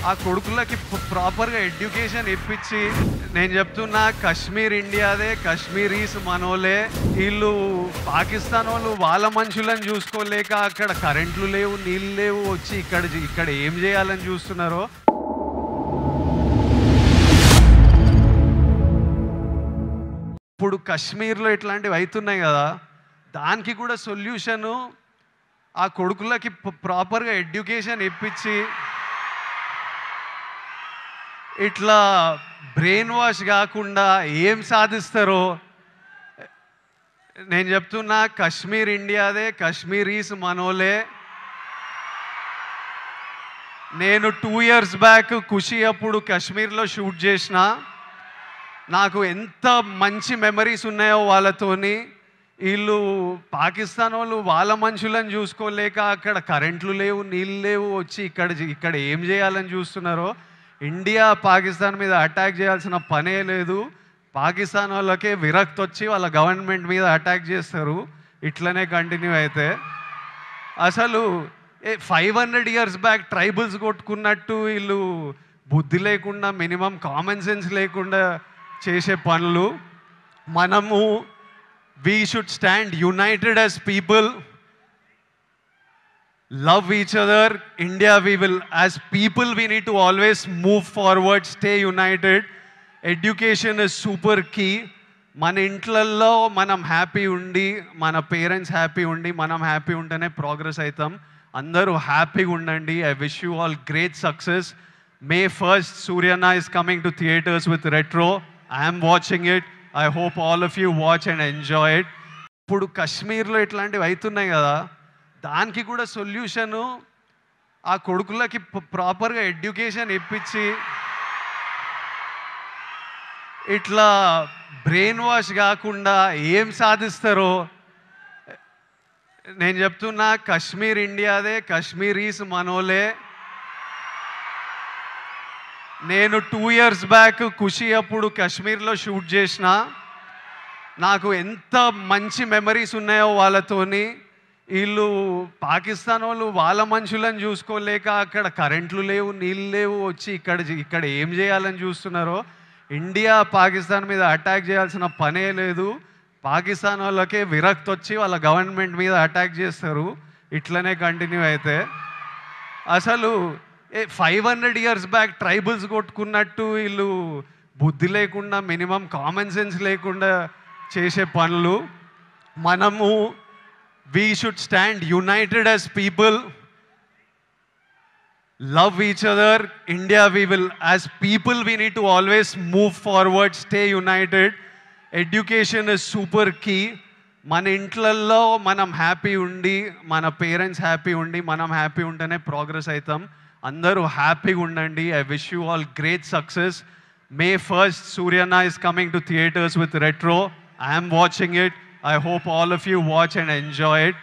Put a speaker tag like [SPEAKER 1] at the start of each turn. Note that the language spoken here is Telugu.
[SPEAKER 1] ఆ కొడుకులకి ప్రాపర్గా ఎడ్యుకేషన్ ఇప్పించి నేను చెప్తున్నా కాశ్మీర్ ఇండియాదే, కాశ్మీరీస్ మనోలే. వీళ్ళు పాకిస్తాన్ వాళ్ళు వాళ్ళ మనుషులను చూసుకోలేక అక్కడ కరెంట్లు లేవు, నీళ్ళు లేవు, వచ్చి ఇక్కడ ఏం చేయాలని చూస్తున్నారో. ఇప్పుడు కాశ్మీర్లో ఇట్లాంటివి అవుతున్నాయి కదా, దానికి కూడా సొల్యూషను ఆ కొడుకులకి ప్రాపర్గా ఎడ్యుకేషన్ ఇప్పించి ఇట్లా బ్రెయిన్ వాష్ కాకుండా ఏం సాధిస్తారో. నేను చెప్తున్నా కాశ్మీర్ ఇండియాదే, కాశ్మీరీస్ మనోలే. నేను 2 years బ్యాక్ ఖుషి అప్పుడు కాశ్మీర్లో షూట్ చేసిన. నాకు ఎంత మంచి మెమరీస్ ఉన్నాయో వాళ్ళతోని. వీళ్ళు పాకిస్తాన్ వాళ్ళు వాళ్ళ మనుషులను చూసుకోలేక అక్కడ కరెంట్లు లేవు, నీళ్ళు లేవు, వచ్చి ఇక్కడ ఏం చేయాలని చూస్తున్నారో. ఇండియా పాకిస్తాన్ మీద అటాక్ చేయాల్సిన పనే లేదు. పాకిస్తాన్ వాళ్ళకే విరక్తి వచ్చి వాళ్ళ గవర్నమెంట్ మీద అటాక్ చేస్తారు. ఇట్లనే కంటిన్యూ అయితే అసలు 500 years బ్యాక్ ట్రైబల్స్ కొట్టుకున్నట్టు వీళ్ళు బుద్ధి లేకుండా, మినిమం కామన్ సెన్స్ లేకుండా చేసే పనులు. మనము we should stand united as people, love each other. India, we will, as people, we need to always move forward, stay united. Education is super key. మన ఇంట్లల్లో మనం హ్యాపీ ఉండి, మన పేరెంట్స్ హ్యాపీ ఉండి, మనం హ్యాపీ ఉంటేనే ప్రోగ్రెస్ అవుతాం. అందరూ హ్యాపీగా ఉండండి. I wish you all great success. May 1st Suryana is coming to theaters with Retro. I am watching it. I hope all of you watch and enjoy it. ఇప్పుడు కాశ్మీర్లో ఇట్లాంటివి అవుతున్నాయి కదా, దానికి కూడా సొల్యూషను ఆ కొడుకులకి ప్రాపర్గా ఎడ్యుకేషన్ ఇప్పించి ఇట్లా బ్రెయిన్ వాష్ కాకుండా ఏం సాధిస్తారో. నేను చెప్తున్నా కాశ్మీర్ ఇండియాదే, కాశ్మీరీస్ మనోలే. నేను 2 years బ్యాక్ ఖుషి అప్పుడు కాశ్మీర్లో షూట్ చేసిన. నాకు ఎంత మంచి మెమరీస్ ఉన్నాయో వాళ్ళతోని. వీళ్ళు పాకిస్తాన్ వాళ్ళు వాళ్ళ మనుషులను చూసుకోలేక అక్కడ కరెంట్లు లేవు, నీళ్ళు లేవు, వచ్చి ఇక్కడ ఏం చేయాలని చూస్తున్నారో. ఇండియా పాకిస్తాన్ మీద అటాక్ చేయాల్సిన పనే లేదు. పాకిస్తాన్ వాళ్ళకే విరక్తి వచ్చి వాళ్ళ గవర్నమెంట్ మీద అటాక్ చేస్తారు. ఇట్లనే కంటిన్యూ అయితే అసలు 500 years బ్యాక్ ట్రైబల్స్ కొట్టుకున్నట్టు వీళ్ళు బుద్ధి లేకుండా, మినిమం కామన్ సెన్స్ లేకుండా చేసే పనులు. మనము we should stand united as people, love each other. India, we will, as people, we need to always move forward, stay united. Education is super key. మన ఇంట్లల్లో మనం హ్యాపీ ఉండి, మన పేరెంట్స్ హ్యాపీ ఉండి, మనం హ్యాపీ ఉంటేనే ప్రోగ్రెస్ అవుతాం. అందరూ హ్యాపీగా ఉండండి. I wish you all great success. May 1st Suryana is coming to theaters with Retro. I am watching it. I hope all of you watch and enjoy it.